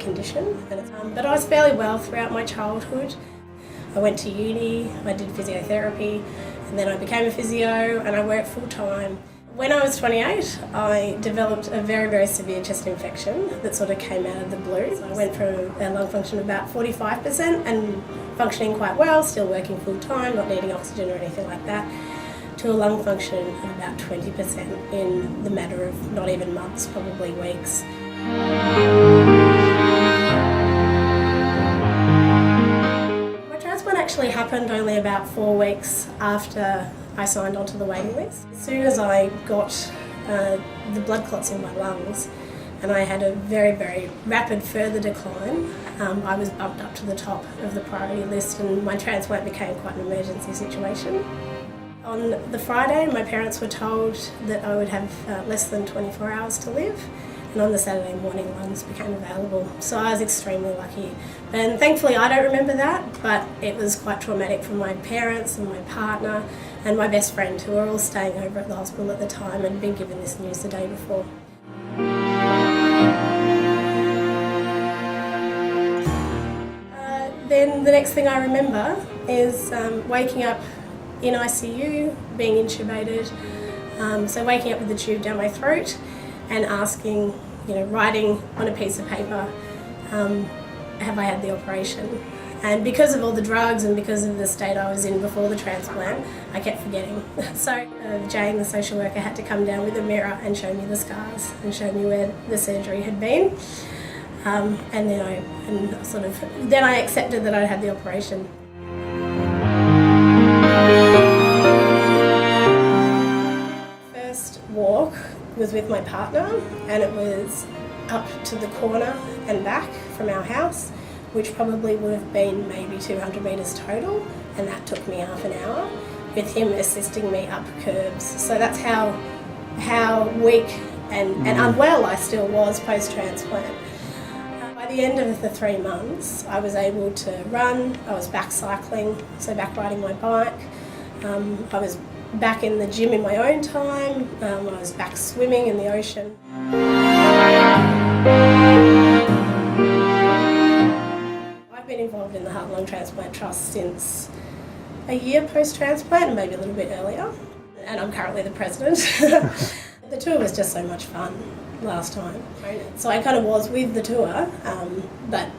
condition. But I was fairly well throughout my childhood. I went to uni, I did physiotherapy, and then I became a physio and I worked full time. When I was 28, I developed a very, very severe chest infection that sort of came out of the blue. So I went from a lung function of about 45% and functioning quite well, still working full time, not needing oxygen or anything like that, to a lung function of about 20% in the matter of not even months, probably weeks. My transplant actually happened only about 4 weeks after I signed onto the waiting list. As soon as I got the blood clots in my lungs and I had a very, very rapid further decline, I was bumped up to the top of the priority list and my transplant became quite an emergency situation. On the Friday, my parents were told that I would have less than 24 hours to live, and on the Saturday morning lungs became available. So I was extremely lucky. And thankfully I don't remember that, but it was quite traumatic for my parents and my partner and my best friend, who were all staying over at the hospital at the time and had been given this news the day before. Then the next thing I remember is waking up in ICU, being intubated, so waking up with the tube down my throat and asking, writing on a piece of paper, have I had the operation? And because of all the drugs and because of the state I was in before the transplant, I kept forgetting. So Jane, the social worker, had to come down with a mirror and show me the scars and show me where the surgery had been. And then I accepted that I'd had the operation. First walk was with my partner, and it was up to the corner and back from our house, which probably would have been maybe 200 metres total, and that took me half an hour, with him assisting me up curbs. So that's how weak and unwell I still was post-transplant. By the end of the 3 months, I was able to run, I was back cycling, so back riding my bike, I was back in the gym in my own time, I was back swimming in the ocean. I've been involved in the Heart and Lung Transplant Trust since a year post-transplant, maybe a little bit earlier, and I'm currently the president. The tour was just so much fun last time. So I kind of was with the tour, but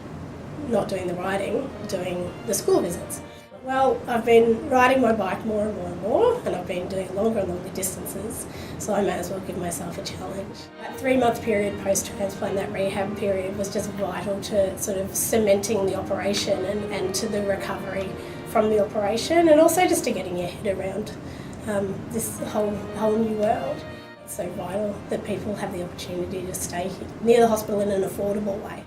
not doing the riding, doing the school visits. Well, I've been riding my bike more and more and more, and I've been doing longer and longer distances, so I may as well give myself a challenge. That 3-month period post-transplant, that rehab period, was just vital to sort of cementing the operation and to the recovery from the operation, and also just to getting your head around this whole new world. It's so vital that people have the opportunity to stay near the hospital in an affordable way.